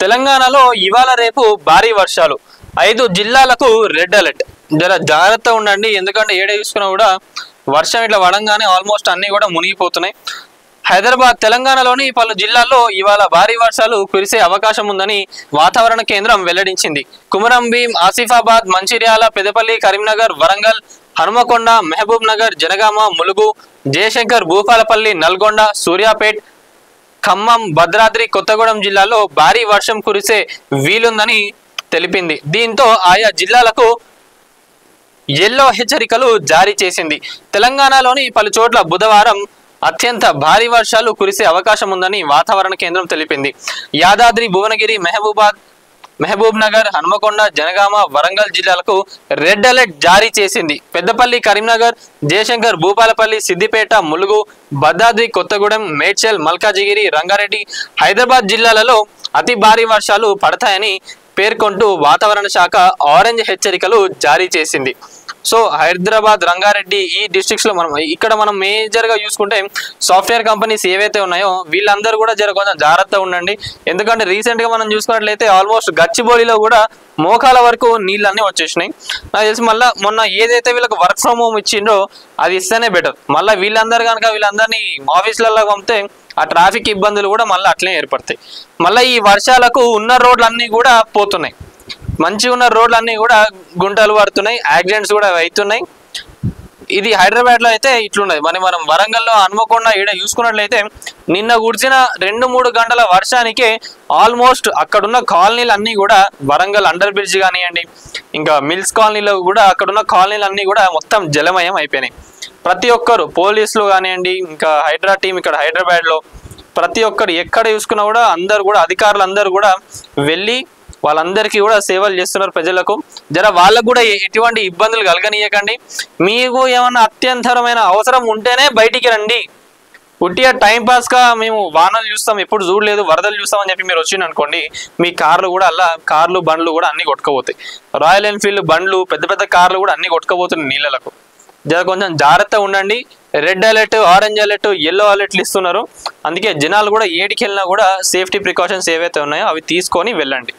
తెలంగాణలో ఇవాళ రేపు భారీ వర్షాలు 5 జిల్లాలకు రెడ్ అలర్ట్. జర జాగ్రత్త ఉండండి, ఎందుకంటే ఏడ చూసుకున్నా కూడా వర్షం ఇట్లా పడంగానే ఆల్మోస్ట్ అన్ని కూడా మునిగిపోతున్నాయి. హైదరాబాద్ తెలంగాణలోని పలు జిల్లాల్లో ఇవాళ భారీ వర్షాలు కురిసే అవకాశం ఉందని వాతావరణ కేంద్రం వెల్లడించింది. కుమరం భీం, ఆసిఫాబాద్, మంచిర్యాల, పెద్దపల్లి, కరీంనగర్, వరంగల్, హనుమకొండ, మహబూబ్ నగర్, జనగామ, ములుగు, జయశంకర్, భూపాలపల్లి, నల్గొండ, సూర్యాపేట్, ఖమ్మం, భద్రాద్రి కొత్తగూడెం జిల్లాల్లో భారీ వర్షం కురిసే వీలుందని తెలిపింది. దీంతో ఆయా జిల్లాలకు ఎల్లో హెచ్చరికలు జారీ చేసింది. తెలంగాణలోని పలు చోట్ల బుధవారం అత్యంత భారీ వర్షాలు కురిసే అవకాశం ఉందని వాతావరణ కేంద్రం తెలిపింది. యాదాద్రి, భువనగిరి, మహబూబ్ నగర్, హనుమకొండ, జనగామ, వరంగల్ జిల్లాలకు రెడ్ అలర్ట్ జారీ చేసింది. పెద్దపల్లి, కరీంనగర్, జయశంకర్, భూపాలపల్లి, సిద్దిపేట, ములుగు, భద్రాద్రి కొత్తగూడెం, మేడ్చల్, మల్కాజిగిరి, రంగారెడ్డి, హైదరాబాద్ జిల్లాలలో అతి భారీ వర్షాలు పడతాయని పేర్కొంటూ వాతావరణ శాఖ ఆరెంజ్ హెచ్చరికలు జారీ చేసింది. సో హైదరాబాద్, రంగారెడ్డి ఈ డిస్ట్రిక్ట్స్ లో మనం మేజర్ గా చూసుకుంటే సాఫ్ట్వేర్ కంపెనీస్ ఏవైతే ఉన్నాయో వీళ్ళందరూ కూడా కొంచెం జాగ్రత్తగా ఉండండి. ఎందుకంటే రీసెంట్ గా మనం చూసుకున్నట్లయితే ఆల్మోస్ట్ గచ్చిబౌలిలో కూడా మోకాల వరకు నీళ్ళన్నీ వచ్చేసినాయి. నాకు తెలిసి మళ్ళీ మొన్న ఏదైతే వీళ్ళకి వర్క్ ఫ్రమ్ హోమ్ ఇచ్చిండో అది ఇస్తేనే బెటర్. మళ్ళీ వీళ్ళందరినీ ఆఫీసులలో పంపితే ఆ ట్రాఫిక్ ఇబ్బందులు కూడా మళ్ళీ అట్లనే ఏర్పడతాయి. మళ్ళీ ఈ వర్షాలకు ఉన్న రోడ్లన్నీ కూడా పోతున్నాయి, మంచిగా ఉన్న రోడ్లన్నీ కూడా గుంటలు పడుతున్నాయి, యాక్సిడెంట్స్ కూడా అవుతున్నాయి. ఇది హైదరాబాద్ లో అయితే ఇట్లున్నది. మనం వరంగల్లో, హనుమకొండ ఈడ చూసుకున్నట్లయితే నిన్న కుడిచిన 2-3 గంటల వర్షానికే ఆల్మోస్ట్ అక్కడున్న కాలనీలు అన్నీ కూడా వరంగల్ అండర్ బ్రిడ్జ్ కానివ్వండి, ఇంకా మిల్స్ కాలనీలో కూడా అక్కడున్న కాలనీలు అన్నీ కూడా మొత్తం జలమయం అయిపోయినాయి. ప్రతి ఒక్కరు పోలీసులు కానివ్వండి, ఇంకా హైడ్రా టీం ఇక్కడ హైదరాబాద్ లో ప్రతి ఒక్కరు ఎక్కడ చూసుకున్నా కూడా అందరు కూడా అధికారులు అందరూ కూడా వెళ్ళి వాళ్ళందరికీ కూడా సేవలు చేస్తున్నారు ప్రజలకు. జర వాళ్ళకు కూడా ఎటువంటి ఇబ్బందులు కలగనీయకండి. మీకు ఏమన్నా అత్యంతరమైన అవసరం ఉంటేనే బయటికి రండి. ఉట్టిగా టైంపాస్గా మేము వానలు చూస్తాం, ఎప్పుడు చూడలేదు, వరదలు చూస్తామని చెప్పి మీరు వచ్చింది అనుకోండి, మీ కార్లు బండ్లు కూడా అన్ని కొట్టుకుపోతాయి. రాయల్ ఎన్ఫీల్డ్ బండ్లు, పెద్ద పెద్ద కార్లు కూడా అన్ని కొట్టుకుపోతున్నాయి నీళ్ళలకు. జర కొంచెం జాగ్రత్తగా ఉండండి. Red alert, orange alert, yellow అలర్ట్లు ఇస్తున్నారు. అందుకే జనాలు కూడా ఏడికి వెళ్ళినా కూడా సేఫ్టీ ప్రికాషన్స్ ఏవైతే ఉన్నాయో అవి తీసుకొని వెళ్ళండి.